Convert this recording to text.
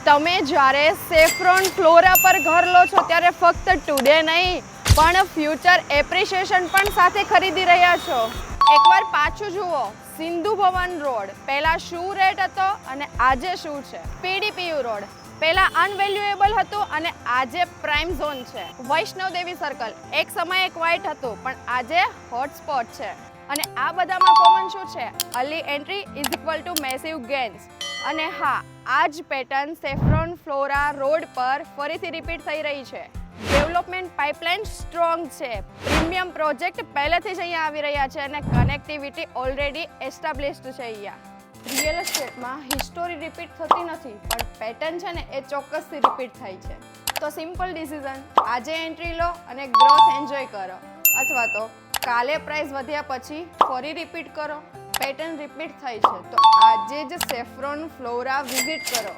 તમે જ્યારે saffron flora પર ઘર લો છો ત્યારે ફક્ત ટુડે નહીં પણ ફ્યુચર એપ્રિસિએશન પણ સાથે ખરીદી રહ્યા છો. એકવાર પાછું જુઓ, સિંધુ ભવન રોડ પહેલા શું રેટ હતો અને આજે શું છે. પીડીપીયુ રોડ પહેલા અનવેલ્યુએબલ હતું અને આજે પ્રાઇમ ઝોન છે. વૈષ્ણવદેવી સર્કલ એક સમયે ક્વાઇટ હતું પણ આજે હોટસ્પોટ છે. અને આ બધામાં કોમન શું છે? Early entry is equal to massive gains. અને હા, આ જ પેટર્ન સેફ્રોન ફ્લોરા રોડ પર ફરીથી રિપીટ થઈ રહી છે. ડેવલપમેન્ટ પાઇપલાઇન સ્ટ્રોંગ છે. પ્રીમિયમ પ્રોજેક્ટ પહેલેથી જ અહીંયા આવી રહ્યા છે અને કનેક્ટિવિટી ઓલરેડી એસ્ટાબ્લિશ્ડ છે. અહીંયા રિયલ એસ્ટેટમાં હિસ્ટોરી રિપીટ થતી નથી પણ પેટર્ન છે ને એ ચોક્કસથી રિપીટ થાય છે. તો સિમ્પલ ડિસિઝન, આજે એન્ટ્રી લો અને ગ્રોથ એન્જોય કરો, અથવા તો કાલે પ્રાઇસ વધ્યા પછી ફરી રિપીટ કરો. પેટર્ન રિપીટ થઈ છે તો આજે જ સેફ્રોન ફ્લોરા વિઝિટ કરો.